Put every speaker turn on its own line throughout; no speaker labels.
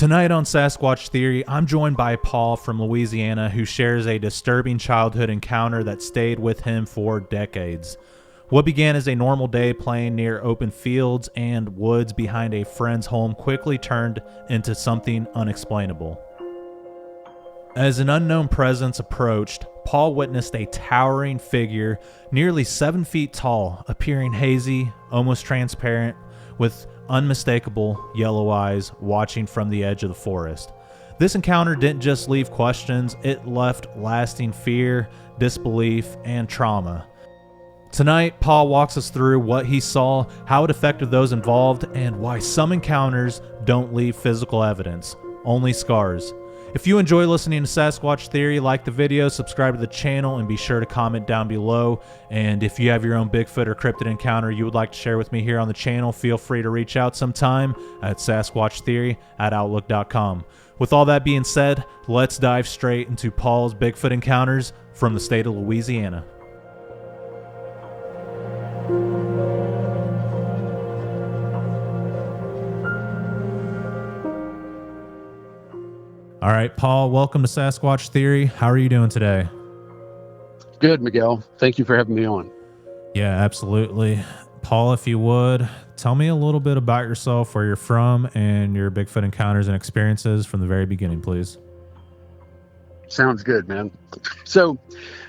Tonight on Sasquatch Theory, I'm joined by Paul from Louisiana who shares a disturbing childhood encounter that stayed with him for decades. What began as a normal day playing near open fields and woods behind a friend's home quickly turned into something unexplainable. As an unknown presence approached, Paul witnessed a towering figure nearly 7 feet tall, appearing hazy, almost transparent, with unmistakable yellow eyes watching from the edge of the forest. This encounter didn't just leave questions, it left lasting fear, disbelief, and trauma. Tonight, Paul walks us through what he saw, how it affected those involved, and why some encounters don't leave physical evidence, only scars. If you enjoy listening to Sasquatch Theory, like the video, subscribe to the channel, and be sure to comment down below. And if you have your own Bigfoot or cryptid encounter you would like to share with me here on the channel, feel free to reach out sometime at sasquatchtheory@outlook.com. With all that being said, let's dive straight into Paul's Bigfoot encounters from the state of Louisiana. All right, Paul, welcome to Sasquatch Theory. How are you doing today?
Good, Miguel. Thank you for having me on.
Yeah, absolutely. Paul, if you would, tell me a little bit about yourself, where you're from, and your Bigfoot encounters and experiences from the very beginning, please.
Sounds good, man. So,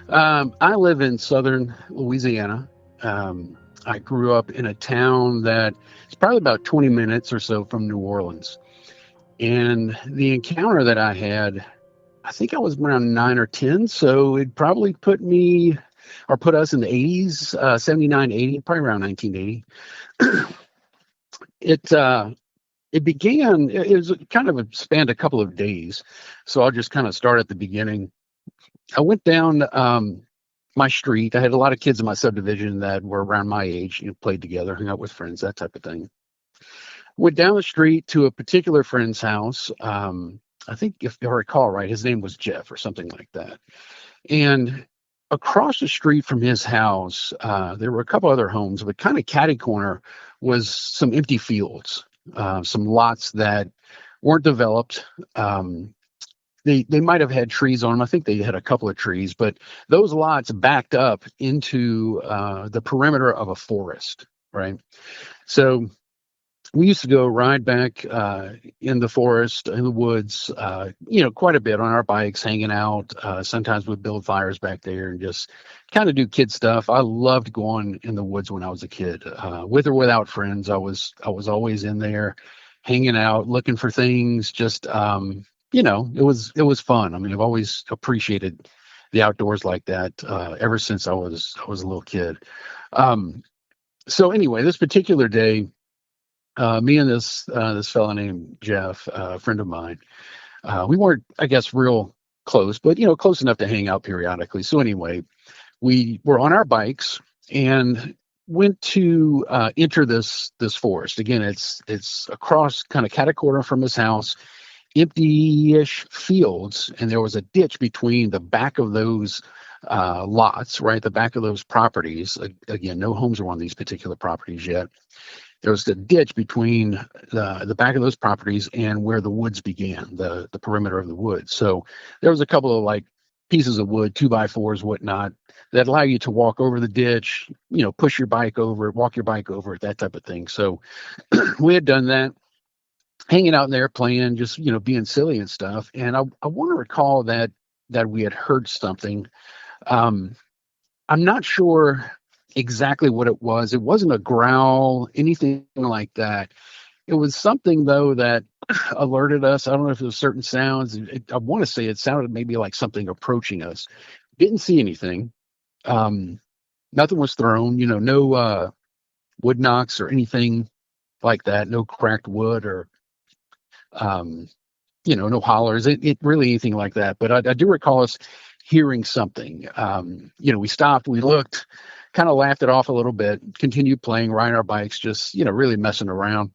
I live in southern Louisiana. I grew up in a town that is probably about 20 minutes or so from New Orleans. And the encounter that I had, I think I was around 9 or 10. So it probably put me or put us in the 80s, 79, 80, probably around 1980. It began, it was kind of spanned a couple of days. So I'll just kind of start at the beginning. I went down my street. I had a lot of kids in my subdivision that were around my age, played together, hung out with friends, that type of thing. Went down the street to a particular friend's house. I think, if I recall right, his name was Jeff or something like that. And across the street from his house, there were a couple other homes, but kind of catty corner was some empty fields, some lots that weren't developed. They might have had trees on them. I think they had a couple of trees, but those lots backed up into the perimeter of a forest, right? So we used to go ride back in the forest, in the woods, quite a bit on our bikes, hanging out. Sometimes we'd build fires back there and just kind of do kid stuff. I loved going in the woods when I was a kid, with or without friends. I was always in there, hanging out, looking for things. Just it was fun. I mean, I've always appreciated the outdoors like that ever since I was a little kid. So anyway, this particular day. Me and this fella named Jeff, a friend of mine, we weren't, I guess, real close, but close enough to hang out periodically. So anyway, we were on our bikes and went to enter this forest. Again, it's across kind of catty corner from his house, empty-ish fields, and there was a ditch between the back of those lots, right? The back of those properties. Again, no homes are on these particular properties yet. There was a ditch between the back of those properties and where the woods began, the perimeter of the woods. So there was a couple of like pieces of wood, 2x4s, whatnot, that allow you to walk over the ditch, push your bike over it, walk your bike over it, that type of thing. So we had done that, hanging out in there, playing, just, being silly and stuff. And I want to recall that we had heard something. I'm not sure exactly what it was. It wasn't a growl, anything like that. It was something, though, that alerted us. I don't know if it was certain sounds. I want to say it sounded maybe like something approaching us. Didn't see anything. Nothing was thrown, no wood knocks or anything like that. No cracked wood or, no hollers. It really anything like that. But I do recall us hearing something. We stopped, we looked, kind of laughed it off a little bit, continued playing, riding our bikes, just, really messing around,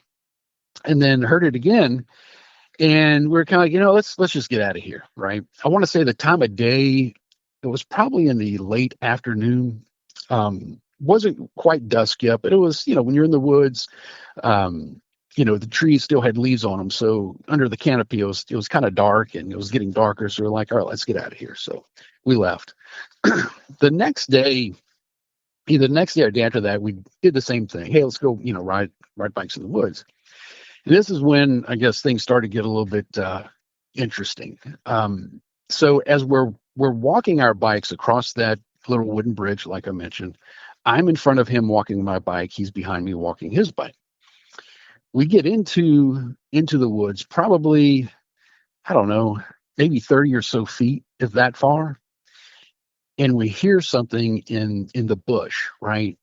and then heard it again. And we're kind of like, let's just get out of here. Right. I want to say the time of day, it was probably in the late afternoon. Wasn't quite dusk yet, but it was, when you're in the woods, the trees still had leaves on them. So under the canopy, it was kind of dark, and it was getting darker. So we're like, all right, let's get out of here. So we left. The next day, either the next day or the day after that, we did the same thing. Hey, let's go, ride bikes in the woods. And this is when I guess things started to get a little bit interesting. So as we're walking our bikes across that little wooden bridge, like I mentioned, I'm in front of him walking my bike. He's behind me walking his bike. We get into the woods, probably, I don't know, maybe 30 or so feet, if that far, and we hear something in the bush, right?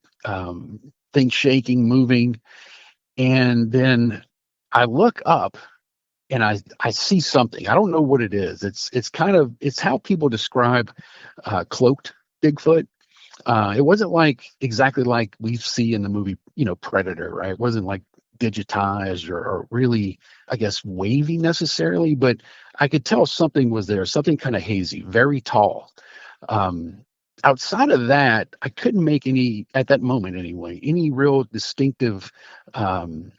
Things shaking, moving, and then I look up and I see something. I don't know what it is. It's how people describe cloaked Bigfoot. It wasn't like exactly like we see in the movie, Predator, right? It wasn't like digitized or really, I guess, wavy necessarily, but I could tell something was there, something kind of hazy, very tall. Um, Outside of that, I couldn't make any, at that moment anyway, any real distinctive, um,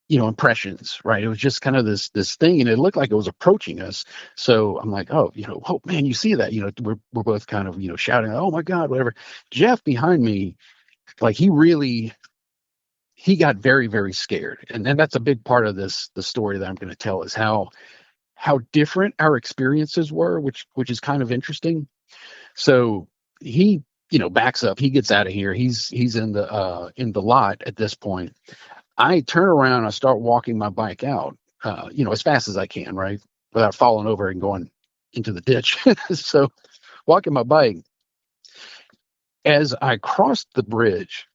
impressions, right? It was just kind of this thing, and it looked like it was approaching us. So I'm like, oh, oh man, you see that? We're both kind of, shouting, oh my God, whatever. Jeff behind me, like he got very, very scared. And then that's a big part of the story that I'm going to tell, is how different our experiences were, which is kind of interesting. So he, backs up, he gets out of here. He's in the lot at this point. I turn around, I start walking my bike out, as fast as I can, right? Without falling over and going into the ditch. So walking my bike, as I crossed the bridge,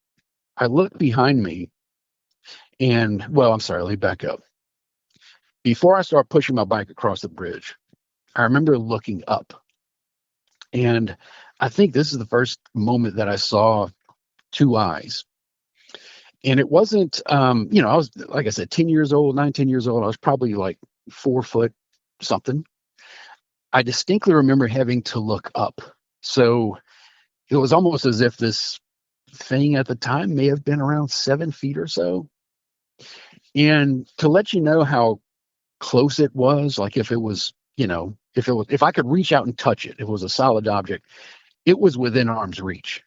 I look behind me, and, well, I'm sorry, let me back up. Before I start pushing my bike across the bridge, I remember looking up, and I think this is the first moment that I saw two eyes. And it wasn't, I was, like I said, 10 years old, 9, 10 years old. I was probably like 4 foot something. I distinctly remember having to look up. So it was almost as if this thing at the time may have been around 7 feet or so. And to let you know how close it was, like if it was, if I could reach out and touch it, if it was a solid object, it was within arm's reach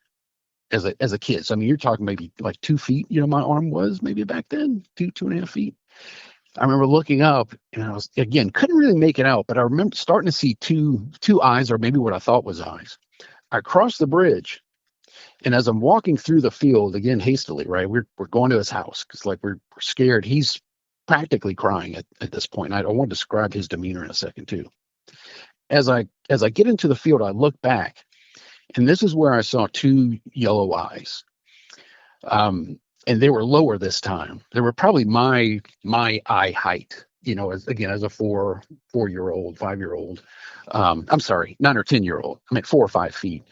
as a kid. So I mean, you're talking maybe like 2 feet. My arm was maybe back then 2.5 feet. I remember looking up, and I was, again, couldn't really make it out, but I remember starting to see two eyes, or maybe what I thought was eyes. I crossed the bridge, and as I'm walking through the field, again hastily, right, we're going to his house because, like, we're scared. He's practically crying at this point. I want to describe his demeanor in a second too. As I get into the field, I look back, and this is where I saw two yellow eyes. And they were lower this time. They were probably my eye height, as a 4-year-old, 5-year-old. I'm sorry, 9 or 10-year-old. I meant 4 or 5 feet.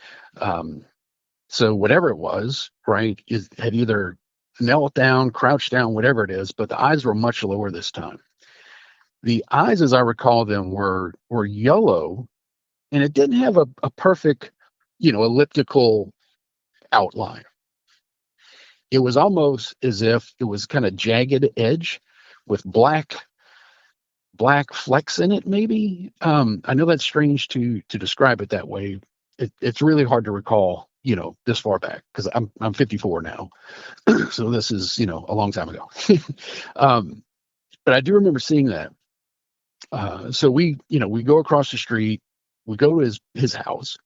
So whatever it was, right, had either knelt down, crouched down, whatever it is, but the eyes were much lower this time. The eyes, as I recall them, were yellow, and it didn't have a perfect, elliptical outline. It was almost as if it was kind of jagged edge with black flecks in it, maybe. I know that's strange to describe it that way. It's really hard to recall, this far back, because I'm 54 now. So this is, a long time ago. But I do remember seeing that. So we go across the street, we go to his house,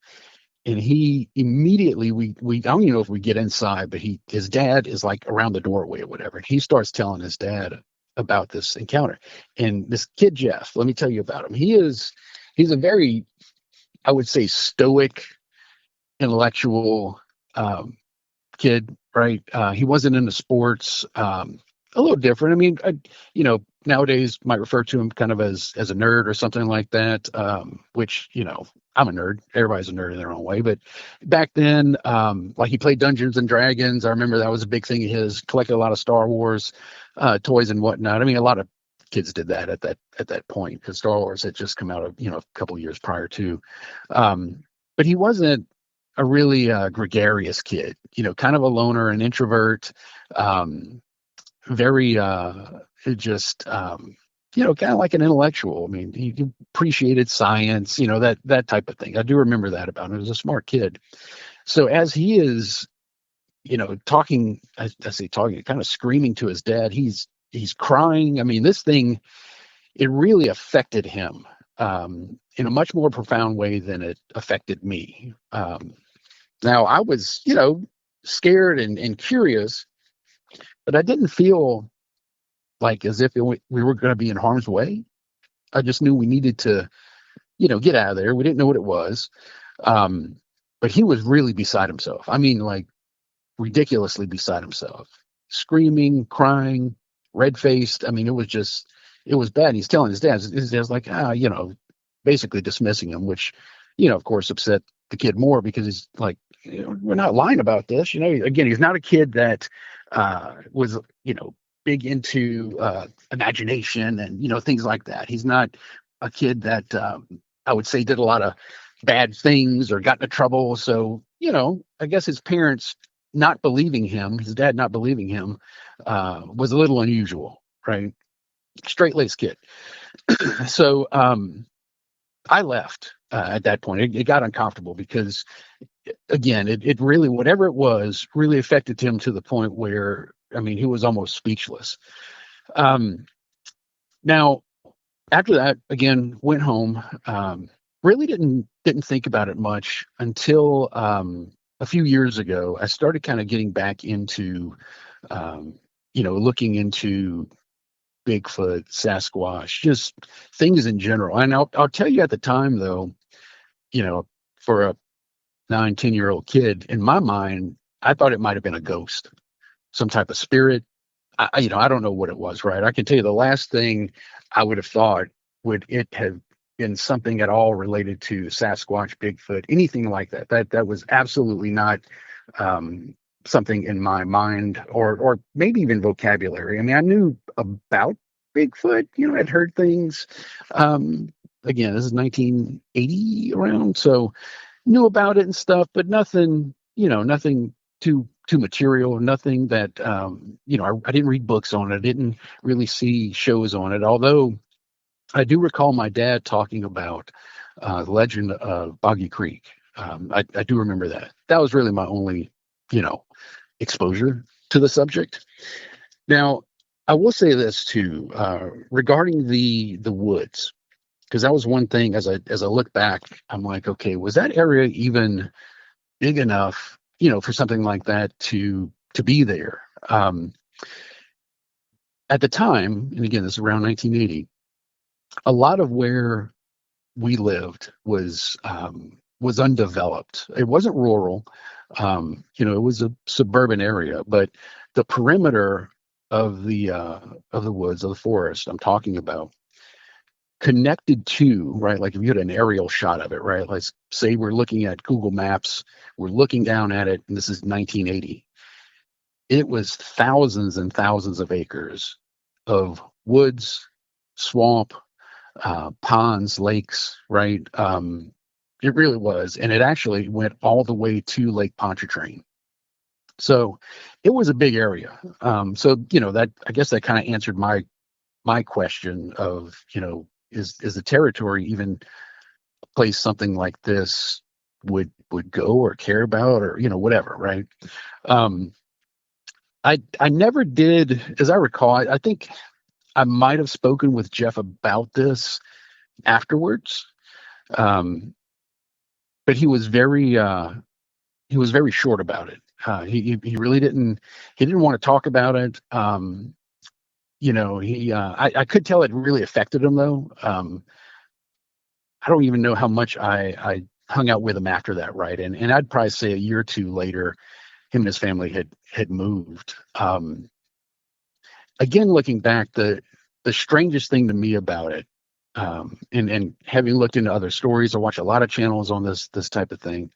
and he immediately, we I don't even know if we get inside, but his dad is like around the doorway or whatever. And he starts telling his dad about this encounter. And this kid Jeff, let me tell you about him. He's a very, I would say, stoic, intellectual kid, right? He wasn't into sports. A little different. I mean, nowadays might refer to him kind of as a nerd or something like that, which, I'm a nerd. Everybody's a nerd in their own way. But back then, like, he played Dungeons and Dragons. I remember that was a big thing of his. Collected a lot of Star Wars toys and whatnot. I mean, a lot of kids did that at that point, because Star Wars had just come out a couple of years prior to. But he wasn't a really gregarious kid. Kind of a loner, an introvert. very it just kind of like an intellectual. I mean, he appreciated science, that type of thing. I do remember that about him. He was a smart kid. So as he is, talking, I say talking, kind of screaming to his dad, he's crying. I mean, this thing, it really affected him in a much more profound way than it affected me. Now I was, scared and curious, but I didn't feel like as if we were going to be in harm's way. I just knew we needed to, get out of there. We didn't know what it was. Um, but he was really beside himself. I mean, like ridiculously beside himself, screaming, crying, red faced. I mean, it was bad. And he's telling his dad's like, basically dismissing him, which, of course upset the kid more because he's like, we're not lying about this. Again, he's not a kid that was, big into imagination and, things like that. He's not a kid that I would say did a lot of bad things or got into trouble. So, I guess his parents not believing him, his dad not believing him, was a little unusual, right? Straight laced kid. So I left at that point. It got uncomfortable because, again, it really, whatever it was, really affected him to the point where, I mean, he was almost speechless. Um, Now, after that, again, went home. Really didn't think about it much until a few years ago. I started kind of getting back into, looking into Bigfoot, Sasquatch, just things in general. And I'll tell you at the time though, for a 9, 10-year-old kid, in my mind, I thought it might have been a ghost, some type of spirit. I don't know what it was, right? I can tell you the last thing I would have thought would it have been something at all related to Sasquatch, Bigfoot, anything like that. That was absolutely not um, something in my mind or maybe even vocabulary. I mean, I knew about Bigfoot, I'd heard things. Again, this is 1980 around, so knew about it and stuff, but nothing, nothing too material, nothing that I didn't read books on it. I didn't really see shows on it. Although I do recall my dad talking about the legend of Boggy Creek. I do remember that. That was really my only, you know, exposure to the subject. Now, I will say this too regarding the woods, because that was one thing. As I look back, I'm like, okay, was that area even big enough, for something like that to be there? At the time, and again, this is around 1980. A lot of where we lived was undeveloped. It wasn't rural. It was a suburban area, but the perimeter of the woods, of the forest I'm talking about, connected to, right, like if you had an aerial shot of it, right, let's say we're looking at Google Maps, we're looking down at it, and this is 1980. It was thousands and thousands of acres of woods, swamp, ponds, lakes, right? It really was. And it actually went all the way to Lake Pontchartrain. So it was a big area. So, that, I guess that kind of answered my question of, is the territory even a place something like this would go or care about, or, whatever, right? Um, I never did, as I recall, I think I might have spoken with Jeff about this afterwards. Um, but he was very short about it. He really didn't want to talk about it. I could tell it really affected him though. I don't even know how much I hung out with him after that, right? And I'd probably say a year or two later, him and his family had moved. Again, looking back, the strangest thing to me about it, and having looked into other stories, I watch a lot of channels on this type of thing,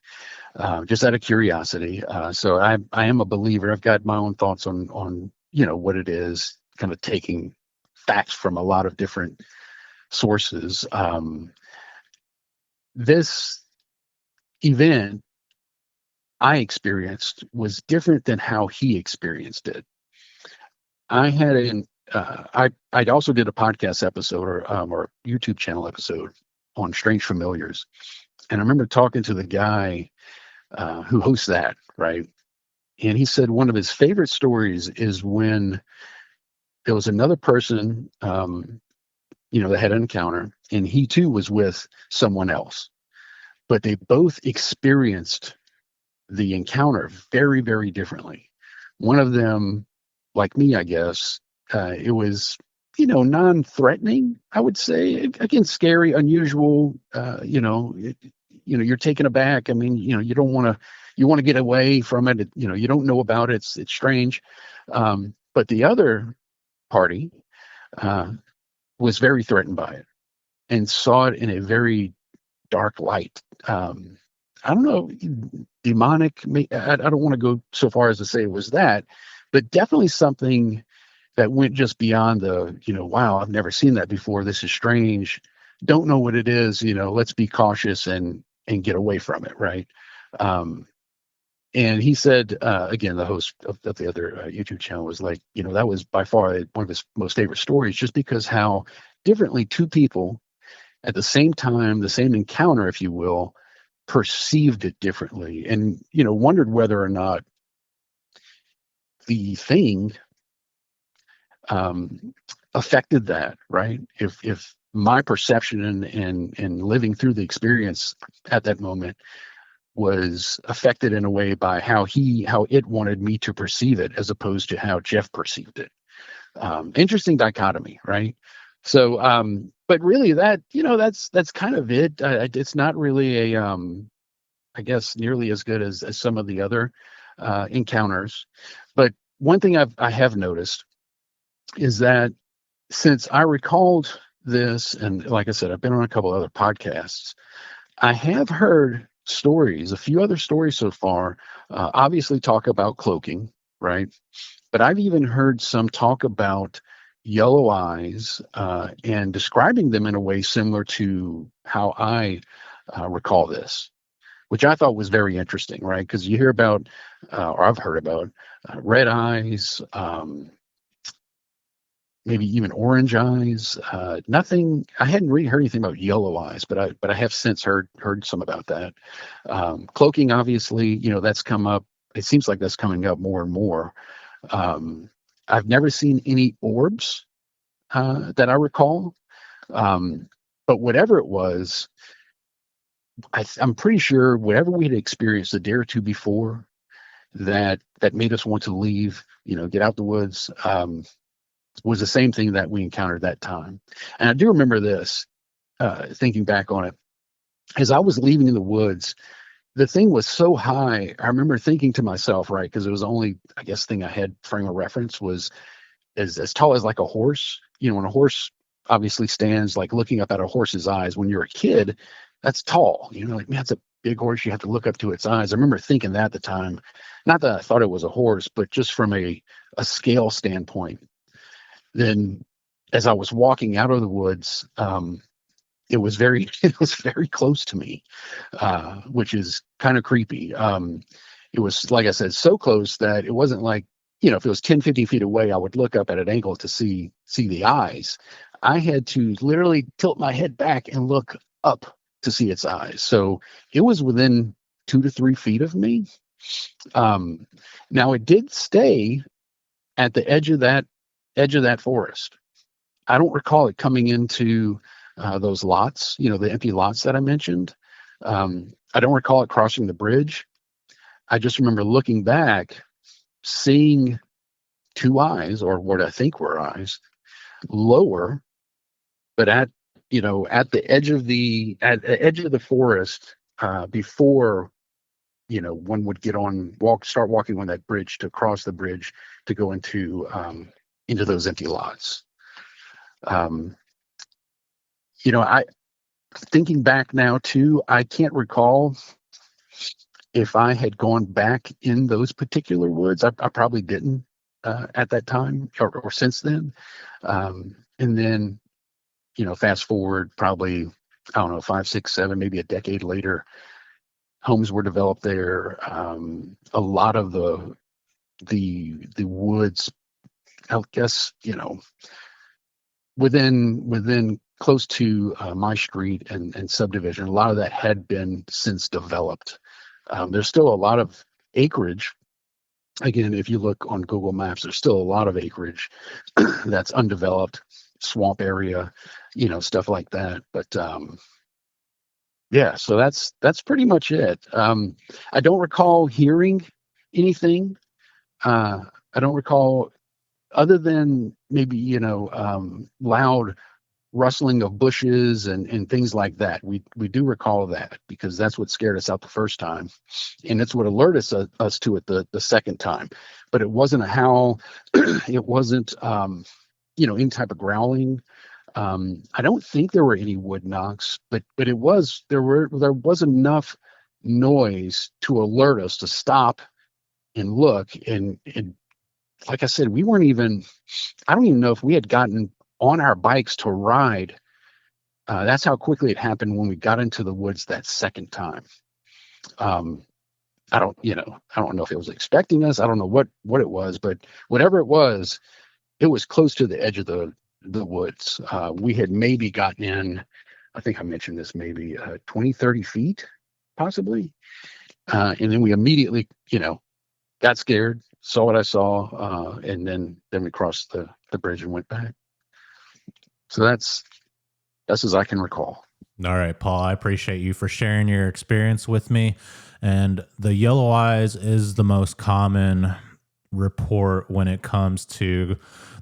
just out of curiosity. So I am a believer. I've got my own thoughts on what it is, kind of taking facts from a lot of different sources. This event I experienced was different than how he experienced it. I had I also did a podcast episode or YouTube channel episode on strange familiars, and I remember talking to the guy who hosts that, right? And he said one of his favorite stories is when there was another person, that had an encounter, and he too was with someone else, but they both experienced the encounter very, very differently. One of them, like me, I guess, it was, non-threatening, I would say. Again, scary, unusual. You're taken aback. I mean, you don't want to, you want to get away from it. You don't know about it. It's strange. But the other party uh, was very threatened by it and saw it in a very dark light. I don't know, demonic. I don't want to go so far as to say it was that, but definitely something that went just beyond the, wow, I've never seen that before. This is strange. Don't know what it is. Let's be cautious and get away from it, right? Um, and he said, again, the host of the other YouTube channel was like, that was by far one of his most favorite stories, just because how differently two people at the same time, the same encounter, if you will, perceived it differently, and wondered whether or not the thing um, affected that, right? If my perception and living through the experience at that moment was affected in a way by how it wanted me to perceive it, as opposed to how Jeff perceived it. Interesting dichotomy, right? So, but really, that's kind of it. It's not really a, I guess, nearly as good as some of the other encounters. But one thing I have noticed is that since I recalled this, and like I said, I've been on a couple other podcasts, I have heard stories, a few other stories so far, obviously talk about cloaking, right? But I've even heard some talk about yellow eyes and describing them in a way similar to how I recall this, which I thought was very interesting, right? Because you hear about, or I've heard about, red eyes, maybe even orange eyes. Nothing. I hadn't really heard anything about yellow eyes, but I have since heard some about that. Cloaking, obviously, that's come up. It seems like that's coming up more and more. Um, I've never seen any orbs that I recall, um, but whatever it was, I'm pretty sure whatever we had experienced a day or two before that made us want to leave, get out the woods, was the same thing that we encountered that time. And I do remember this, thinking back on it, as I was leaving in the woods, the thing was so high. I remember thinking to myself, right, because it was the only, I guess, thing I had frame of reference was as tall as like a horse. When a horse obviously stands, like looking up at a horse's eyes when you're a kid, that's tall. Like, man, that's a big horse. You have to look up to its eyes. I remember thinking that at the time. Not that I thought it was a horse, but just from a scale standpoint. Then as I was walking out of the woods, it was very it was very close to me, which is kind of creepy. It was, like I said, so close that it wasn't like, if it was 10, 15 feet away, I would look up at an angle to see the eyes. I had to literally tilt my head back and look up to see its eyes. So it was within 2 to 3 feet of me. Um, Now it did stay at the edge of that forest. I don't recall it coming into those lots, the empty lots that I mentioned. I don't recall it crossing the bridge. I just remember looking back, seeing two eyes, or what I think were eyes, lower, but at the edge of the forest, before one would start walking on that bridge to cross the bridge to go into those empty lots. Um, I thinking back now too, I can't recall if I had gone back in those particular woods. I probably didn't at that time or since then. And then, fast forward probably, I don't know, 5, 6, 7, maybe a decade later, homes were developed there. A lot of the woods I guess, within close to my street and subdivision, a lot of that had been since developed. There's still a lot of acreage. Again, if you look on Google Maps, there's still a lot of acreage that's undeveloped, swamp area, stuff like that. But yeah, so that's pretty much it. I don't recall hearing anything. I don't recall, other than maybe loud rustling of bushes and things like that. We do recall that because that's what scared us out the first time, and it's what alerted us to it the second time. But it wasn't a howl. It wasn't any type of growling. I don't think there were any wood knocks, but there was enough noise to alert us to stop and look. And like I said, we weren't even. I don't even know if we had gotten on our bikes to ride. That's how quickly it happened when we got into the woods that second time. Um, I don't know if it was expecting us. I don't know what it was, but whatever it was close to the edge of the woods. We had maybe gotten in, I think I mentioned this, maybe 20, 30 feet, possibly. And then we immediately, got scared, saw what I saw, and then we crossed the bridge and went back. So that's as I can recall.
All right, Paul, I appreciate you for sharing your experience with me. And the yellow eyes is the most common report when it comes to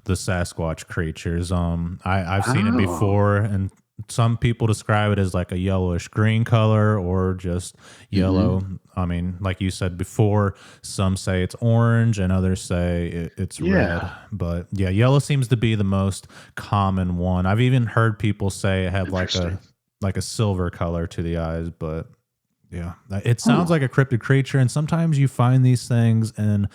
the Sasquatch creatures. I've seen it
Oh.
before, and some people describe it as like a yellowish green color or just
Hmm.
yellow. I mean, like you said before, some say it's orange and others say it's red.
Yeah.
But yeah, yellow seems to be the most common one. I've even heard people say it had
Interesting.
like a silver color to the eyes, but yeah, it sounds
Huh.
like a cryptid creature. And sometimes you find these things in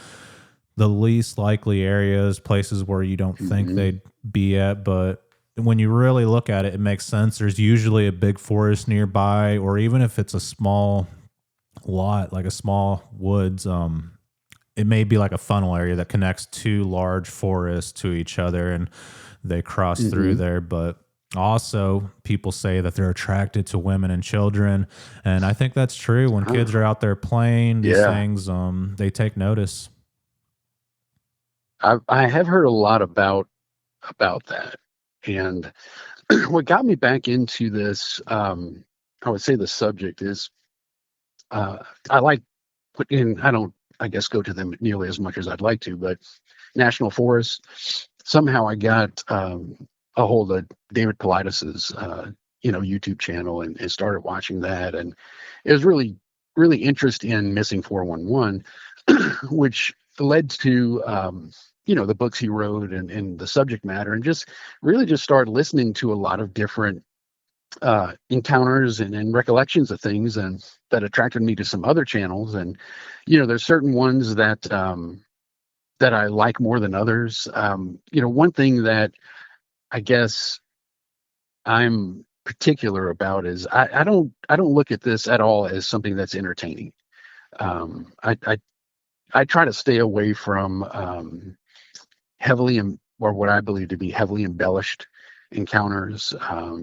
the least likely areas, places where you don't think
Hmm.
they'd be at. But when you really look at it, it makes sense. There's usually a big forest nearby, or even if it's a small lot, like a small woods, it may be like a funnel area that connects two large forests to each other and they cross through
Hmm.
there. But also, people say that they're attracted to women and children. And I think that's true. When kids
Huh.
are out there playing these
Yeah.
things, they take notice.
I have heard a lot about that, and what got me back into this, I would say the subject is, uh, I like putting. I don't, I guess, go to them nearly as much as I'd like to, but national forests. Somehow I got a hold of David Paulides' YouTube channel and started watching that, and it was really interest in missing 411, which led to the books he wrote and the subject matter, and just really just started listening to a lot of different encounters and recollections of things, and that attracted me to some other channels. And there's certain ones that I like more than others. One thing that I guess I'm particular about is I don't look at this at all as something that's entertaining. I try to stay away from or what I believe to be heavily embellished encounters.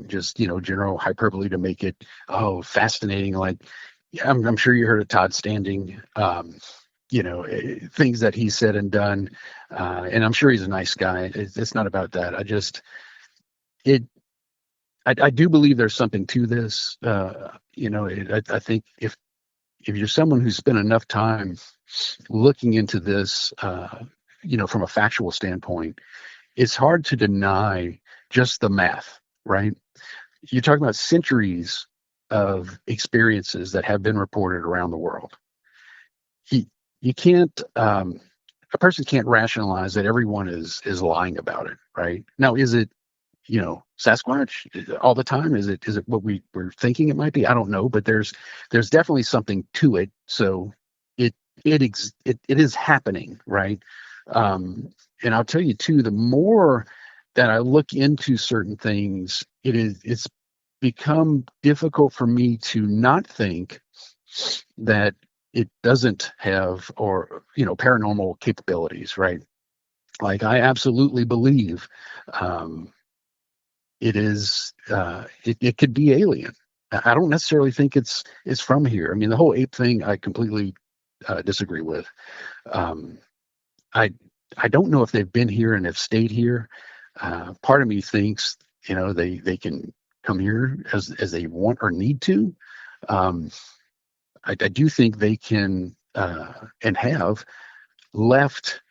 Just general hyperbole to make it fascinating. Like, yeah, I'm sure you heard of Todd Standing. Things that he said and done, and I'm sure he's a nice guy. It's not about that. It. I do believe there's something to this. I think if you're someone who's spent enough time looking into this, from a factual standpoint, it's hard to deny just the math, right? You're talking about centuries of experiences that have been reported around the world. You, you can't, a person can't rationalize that everyone is lying about it, right? Now, is it, Sasquatch all the time? Is it what we're thinking it might be? I don't know, but there's definitely something to it. So it it is happening, right? And I'll tell you too, the more that I look into certain things, it's become difficult for me to not think that it doesn't have, or paranormal capabilities, right? Like, I absolutely believe um, it is. It could be alien. I don't necessarily think it's from here. I mean, the whole ape thing, I completely disagree with. Um, I I don't know if they've been here and have stayed here. Part of me thinks, they can come here as they want or need to. Um, I do think they can and have left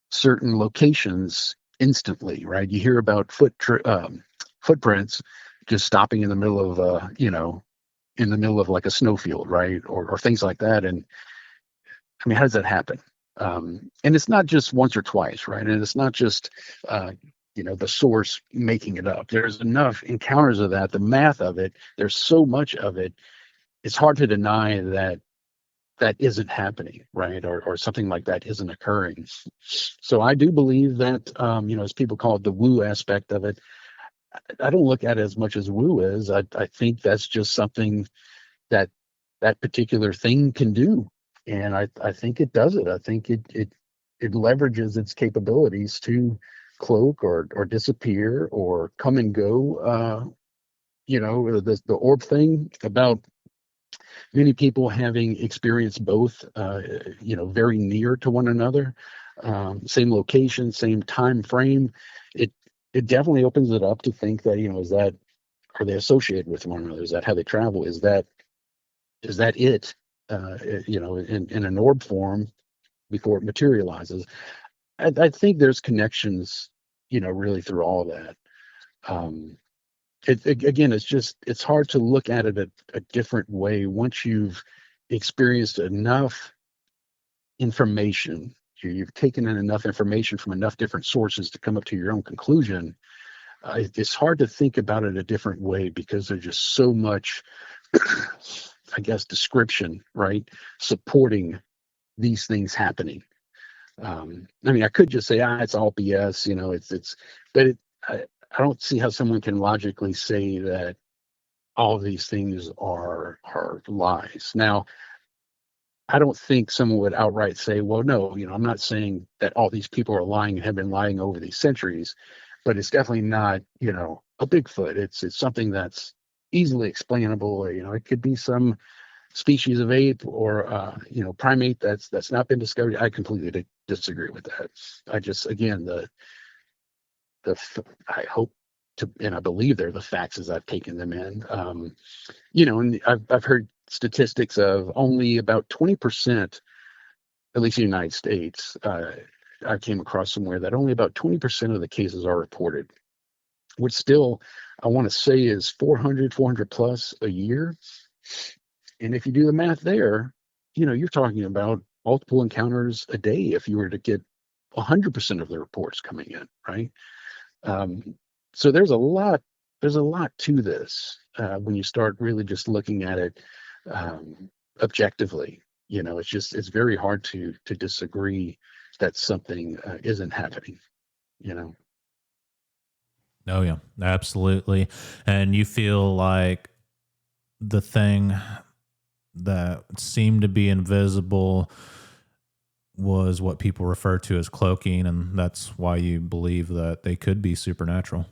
certain locations instantly, right? You hear about footprints just stopping in the middle of in the middle of like a snowfield, right, or things like that. And I mean, how does that happen? And it's not just once or twice, right? And it's not just the source making it up. There's enough encounters of that, the math of it. There's so much of it. It's hard to deny that that isn't happening, right? Or something like that isn't occurring. So I do believe that, as people call it, the woo aspect of it. I don't look at it as much as woo is. I think that's just something that that particular thing can do, and I think it does it. I think it leverages its capabilities to cloak or disappear or come and go. The orb thing about many people having experienced both, very near to one another, same location, same time frame. It it definitely opens it up to think that, is that, are they associated with one another? Is that how they travel? Is that it? In an orb form before it materializes. I think there's connections, really through all that. Um, again, it's hard to look at it a different way once you've experienced enough information. You've taken in enough information from enough different sources to come up to your own conclusion. It's hard to think about it a different way because there's just so much, I guess, description, right, supporting these things happening. I mean, I could just say, it's all BS, but I don't see how someone can logically say that all of these things are lies. Now, I don't think someone would outright say, well, no, I'm not saying that all these people are lying and have been lying over these centuries, but it's definitely not, a Bigfoot. It's something that's easily explainable. It could be some species of ape or primate that's not been discovered. I completely disagree with that. I just, again, I hope to, and I believe they're the facts as I've taken them in. And I've heard statistics of only about 20%, at least in the United States. I came across somewhere that only about 20% of the cases are reported, which still, I want to say, is 400 plus a year. And if you do the math there, you're talking about multiple encounters a day if you were to get 100% of the reports coming in, right? So there's a lot to this when you start really just looking at it objectively. It's very hard to disagree that something isn't happening. You know,
Oh yeah, absolutely. And you feel like the thing that seemed to be invisible was what people refer to as cloaking, and that's why you believe that they could be supernatural.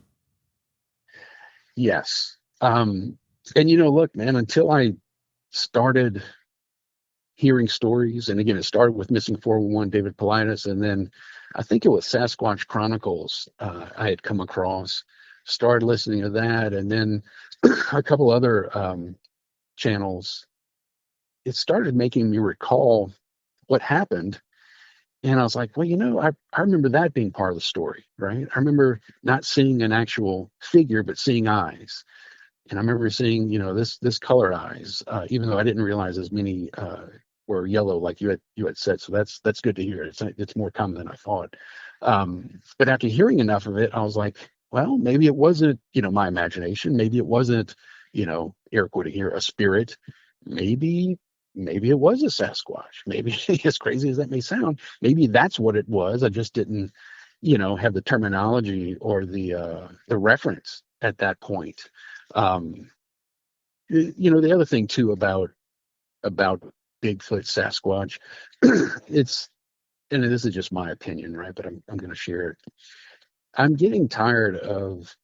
yes. And look, man, until I started hearing stories. And again, it started with Missing 411, David Paulides, and then I think it was Sasquatch Chronicles I had come across. Started listening to that, and then a couple other channels. It started making me recall what happened. And I was like, well, I remember that being part of the story, right? I remember not seeing an actual figure, but seeing eyes. And I remember seeing, this color eyes, even though I didn't realize as many were yellow, like you had said. So that's good to hear. It's more common than I thought. But after hearing enough of it, I was like, well, maybe it wasn't, my imagination. Maybe it wasn't, air quoting here, a spirit. Maybe maybe it was a Sasquatch. Maybe, as crazy as that may sound, maybe that's what it was. I just didn't, have the terminology or the reference at that point. um, the other thing too about Bigfoot, Sasquatch, it's and this is just my opinion, right? But I'm going to share it. I'm getting tired of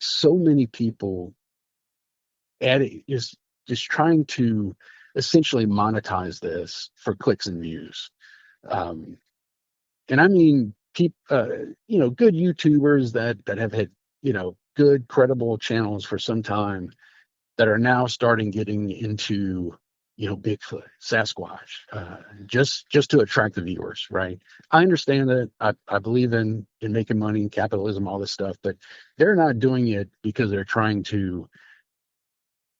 so many people adding just trying to essentially monetize this for clicks and views. Um, and I mean, good YouTubers that have had, good credible channels for some time that are now starting getting into, Bigfoot, Sasquatch, just to attract the viewers, right? I understand that. I believe in making money, capitalism, all this stuff, but they're not doing it because they're trying to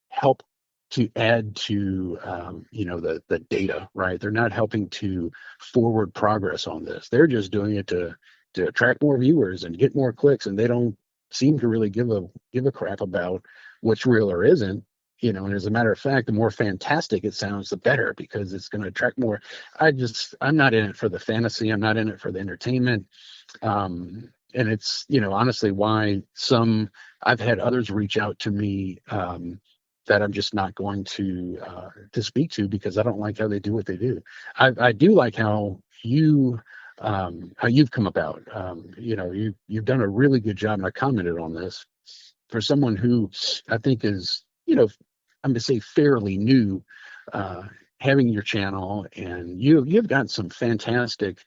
help to add to the data, right? They're not helping to forward progress on this. They're just doing it to attract more viewers and get more clicks, and they don't seem to really give a crap about what's real or isn't. And as a matter of fact, the more fantastic it sounds, the better, because it's going to attract more. I'm not in it for the fantasy. I'm not in it for the entertainment. And it's, honestly, why I've had others reach out to me, that I'm just not going to speak to, because I don't like how they do what they do. I do like how you've come about. You've done a really good job, and I commented on this, for someone who I think is, I'm going to say fairly new, uh, having your channel, and you've got some fantastic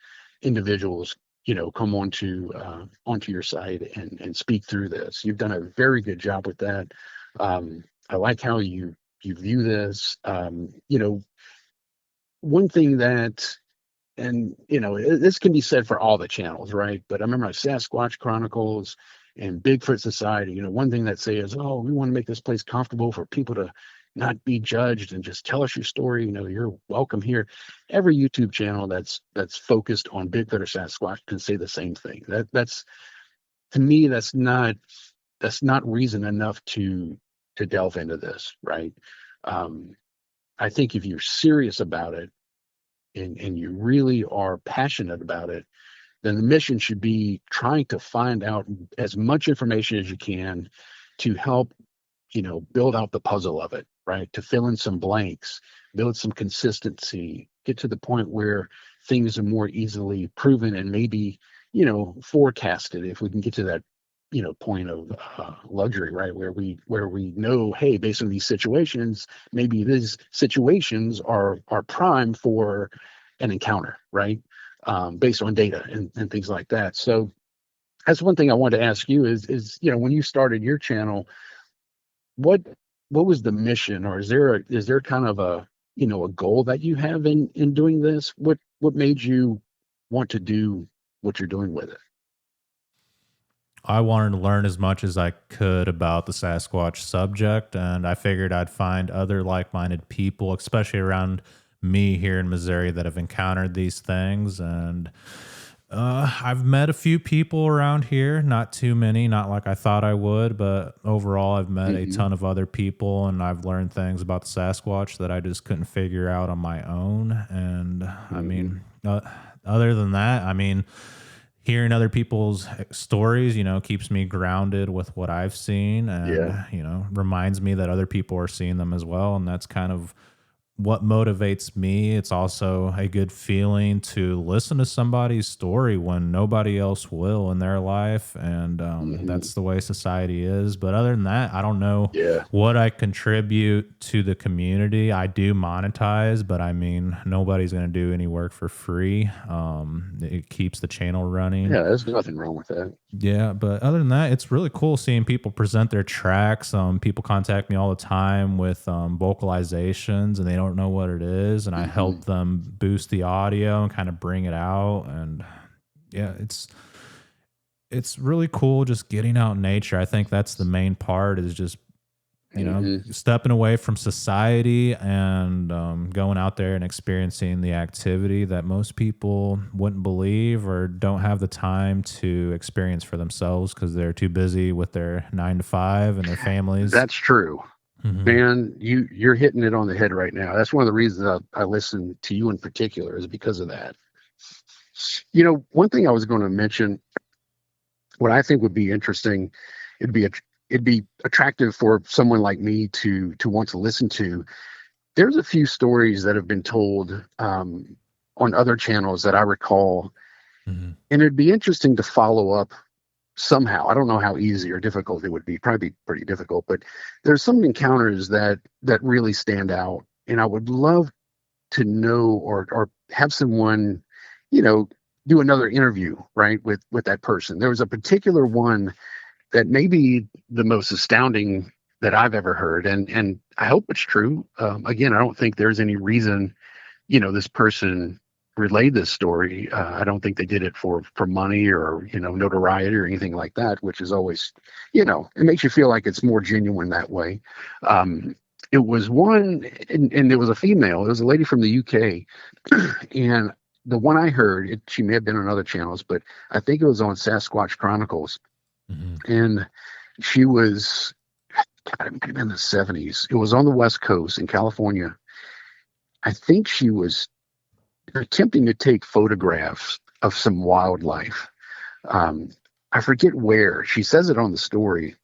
individuals, come onto your site and speak through this. You've done a very good job with that. I like how you view this. One thing that, and this can be said for all the channels, right? But I remember Sasquatch Chronicles and Bigfoot Society. One thing that say is, oh, we want to make this place comfortable for people to not be judged and just tell us your story. You're welcome here. Every YouTube channel that's focused on Bigfoot or Sasquatch can say the same thing. That's to me, that's not reason enough to delve into this, right? Um, I think if you're serious about it, and you really are passionate about it, then the mission should be trying to find out as much information as you can to help, build out the puzzle of it, right? To fill in some blanks, build some consistency, get to the point where things are more easily proven and maybe, forecasted, if we can get to that, point of luxury, right? Where we know, hey, based on these situations, maybe these situations are prime for an encounter, right? Based on data and things like that. So that's one thing I wanted to ask you is when you started your channel, what what was the mission, or is there kind of a goal that you have in doing this? What made you want to do what you're doing with it?
I wanted to learn as much as I could about the Sasquatch subject, and I figured I'd find other like minded people, especially around me here in Missouri, that have encountered these things. And I've met a few people around here, not too many, not like I thought I would, but overall, I've met a
Hmm.
ton of other people, and I've learned things about the Sasquatch that I just couldn't figure out on my own. And I
Hmm.
mean, other than that, I mean, hearing other people's stories, keeps me grounded with what I've seen, and,
Yeah.
reminds me that other people are seeing them as well. And that's kind of what motivates me. It's also a good feeling to listen to somebody's story when nobody else will in their life. And
Hmm.
that's the way society is. But other than that, I don't know
Yeah.
what I contribute to the community. I do monetize, but I mean, nobody's going to do any work for free. It keeps the channel running.
Yeah. There's nothing wrong with that.
Yeah, but other than that, it's really cool seeing people present their tracks. People contact me all the time with vocalizations, and they don't know what it is, and I
Hmm.
help them boost the audio and kind of bring it out. And yeah, it's really cool just getting out in nature. I think that's the main part, is just
Hmm.
stepping away from society and going out there and experiencing the activity that most people wouldn't believe or don't have the time to experience for themselves because they're too busy with their 9 to 5 and their families.
That's true.
Hmm.
Man, you're hitting it on the head right now. That's one of the reasons I listen to you in particular, is because of that. One thing I was going to mention, what I think would be interesting, it'd be a, it'd be attractive for someone like me to want to listen to. There's a few stories that have been told, on other channels that I recall,
Hmm.
and it'd be interesting to follow up somehow. I don't know how easy or difficult it would be. Probably pretty difficult, but there's some encounters that really stand out, and I would love to know or have someone, you know, do another interview, right, with that person. There was a particular one that may be the most astounding that I've ever heard, and I hope it's true. Again, I don't think there's any reason, this person relayed this story. I don't think they did it for money or notoriety or anything like that, which is always, it makes you feel like it's more genuine that way. It was one, and it was a female. It was a lady from the UK, and the one I heard, she may have been on other channels, but I think it was on Sasquatch Chronicles,
Hmm.
and she was, God, it might have been the 70s. It was on the West Coast in California. I think she was attempting to take photographs of some wildlife. Um, I forget where. She says it on the story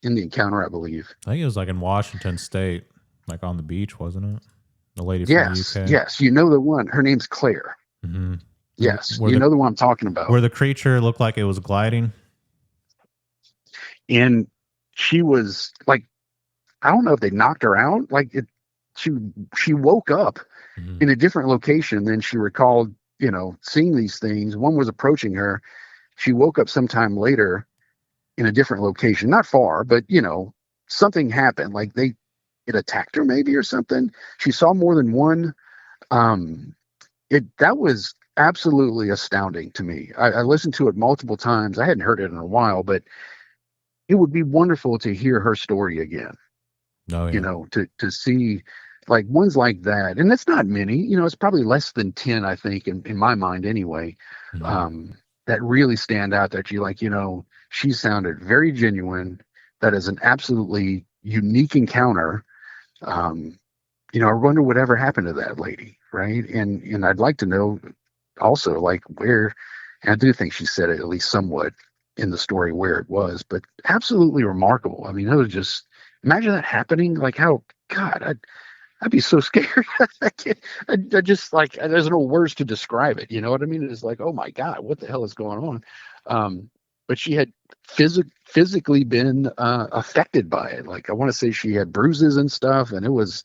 in the encounter, I believe.
I think it was like in Washington State, like on the beach, wasn't it? The lady from the
Yes,
UK.
yes, you know the one. Her name's Claire.
Hmm.
Yes,
Where
you
the
know the one I'm talking about.
where the creature looked like it was gliding.
And she was like, I don't know if they knocked her out. Like she she woke up
Hmm.
in a different location than she recalled, seeing these things. One was approaching her. She woke up sometime later in a different location, not far, but something happened. Like it attacked her maybe or something. She saw more than one. Um, that was absolutely astounding to me. I listened to it multiple times. I hadn't heard it in a while, but it would be wonderful to hear her story again.
Oh yeah.
To see like ones like that, and it's not many. It's probably less than 10, I think, in my mind anyway.
Hmm.
Um, that really stand out. That you like, she sounded very genuine. That is an absolutely unique encounter. Um, I wonder whatever happened to that lady, right? And I'd like to know also like where. And I do think she said it at least somewhat in the story where it was, but absolutely remarkable. I mean, it was just imagine that happening. Like how God, I'd be so scared. I can't, I just like there's no words to describe it. You know what I mean? It's like, oh my God, what the hell is going on? But she had physically been affected by it. Like I want to say she had bruises and stuff, and it was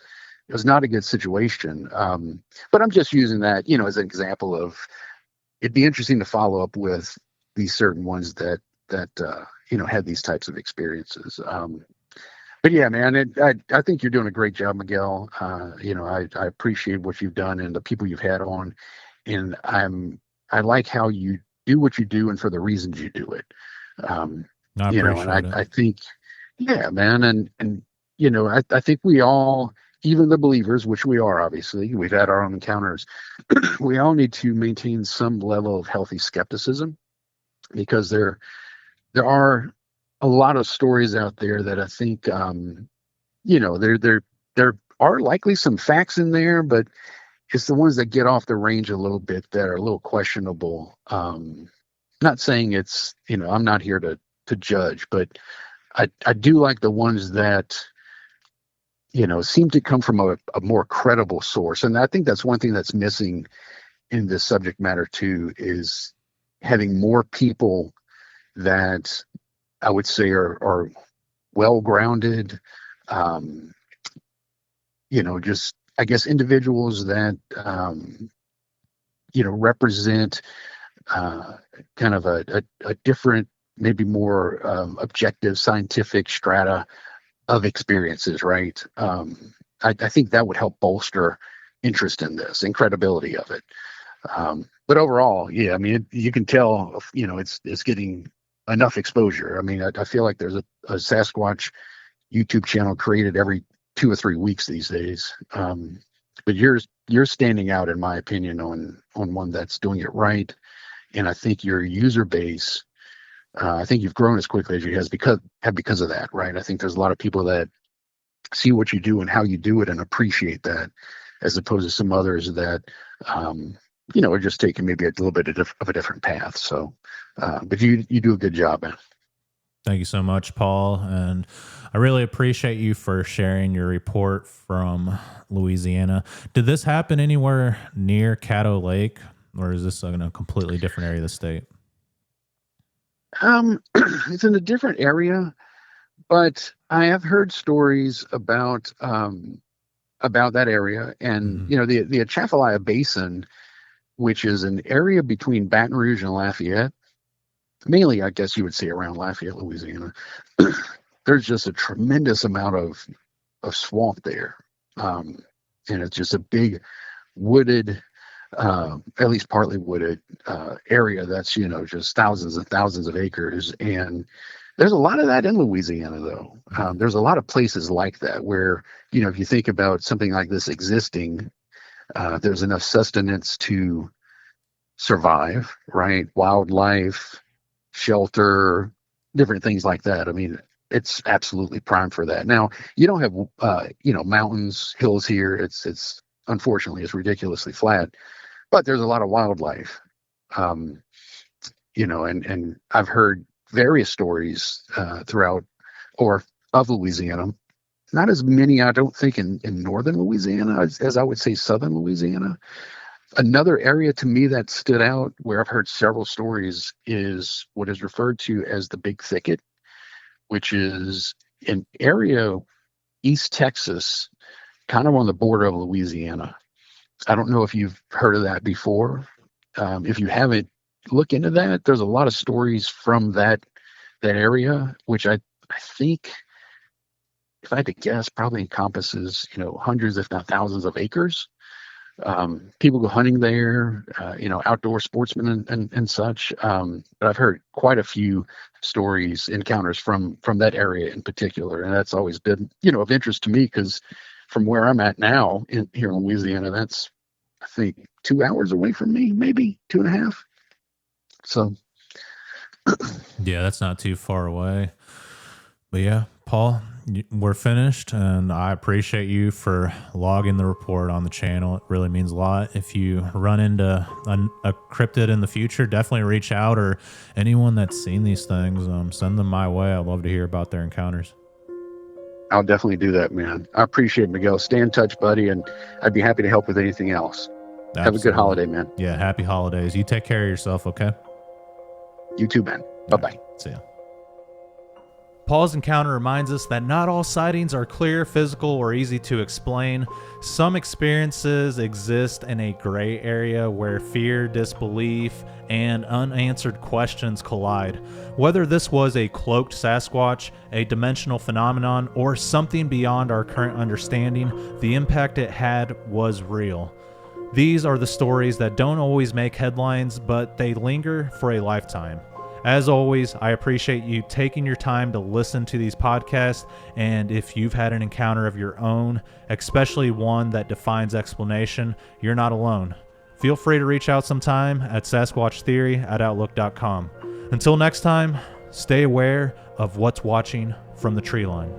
not a good situation. But I'm just using that, as an example of it'd be interesting to follow up with these certain ones that had these types of experiences. But yeah, man, I think you're doing a great job, Miguel. I appreciate what you've done and the people you've had on, and I like how you do what you do and for the reasons you do it. Um,
I
and
appreciate
I
it.
I think, yeah, man, and I think we all, even the believers, which we are obviously, we've had our own encounters. We all need to maintain some level of healthy skepticism because there are a lot of stories out there that I think there are likely some facts in there, but it's the ones that get off the range a little bit that are a little questionable. Not saying it's I'm not here to judge, but I do like the ones that seem to come from a more credible source, and I think that's one thing that's missing in this subject matter too is having more people that I would say are well grounded. Um, just I guess individuals that represent uh, kind of a different, maybe more objective scientific strata of experiences, right? I think that would help bolster interest in this and credibility of it. But overall, yeah, I mean, you can tell, it's getting enough exposure. I mean, I feel like there's a Sasquatch YouTube channel created every 2 or 3 weeks these days. But you're standing out, in my opinion, on one that's doing it right. And I think your user base, I think you've grown as quickly as you because of that, right? I think there's a lot of people that see what you do and how you do it and appreciate that, as opposed to some others that are just taking maybe a little bit of a different path. So, but you do a good job, man.
Thank you so much, Paul. And I really appreciate you for sharing your report from Louisiana. Did this happen anywhere near Caddo Lake, or is this in a completely different area of the state?
It's in a different area, but I have heard stories about that area, and
Hmm.
the Atchafalaya Basin, which is an area between Baton Rouge and Lafayette. Mainly, I guess you would say around Lafayette, Louisiana. There's just a tremendous amount of swamp there, um, and it's just a big wooded, at least partly wooded area that's just thousands and thousands of acres. And there's a lot of that in Louisiana, though. There's a lot of places like that where if you think about something like this existing, there's enough sustenance to survive, right? Wildlife, shelter, different things like that. I mean, it's absolutely prime for that. Now, you don't have mountains, hills here. It's unfortunately it's ridiculously flat, but there's a lot of wildlife. Um, and I've heard various stories throughout or of Louisiana. Not as many, I don't think, in northern Louisiana as I would say southern Louisiana. Another area to me that stood out where I've heard several stories is what is referred to as the Big Thicket, which is an area East Texas, kind of on the border of Louisiana. I don't know if you've heard of that before. If you haven't, look into that. There's a lot of stories from that area, which I think, if I had to guess, probably encompasses hundreds, if not thousands, of acres. People go hunting there, outdoor sportsmen and such. But I've heard quite a few stories, encounters from that area in particular, and that's always been of interest to me because from where I'm at now here in Louisiana, that's I think 2 hours away from me, maybe 2.5. So
Yeah, that's not too far away. But yeah, Paul, we're finished, and I appreciate you for logging the report on the channel. It really means a lot. If you run into a cryptid in the future, definitely reach out, or anyone that's seen these things, send them my way. I'd love to hear about their encounters.
I'll definitely do that, man. I appreciate it, Miguel. Stay in touch, buddy, and I'd be happy to help with anything else. Have a good
Absolutely.
holiday, man.
Yeah, happy holidays. You take care of yourself, okay?
You too, man.
All
Bye
right,
bye.
see ya. Paul's encounter reminds us that not all sightings are clear, physical, or easy to explain. Some experiences exist in a gray area where fear, disbelief, and unanswered questions collide. Whether this was a cloaked Sasquatch, a dimensional phenomenon, or something beyond our current understanding, the impact it had was real. These are the stories that don't always make headlines, but they linger for a lifetime. As always, I appreciate you taking your time to listen to these podcasts, and if you've had an encounter of your own, especially one that defines explanation, you're not alone. Feel free to reach out sometime at sasquatchtheory@outlook.com. Until next time, stay aware of what's watching from the tree line.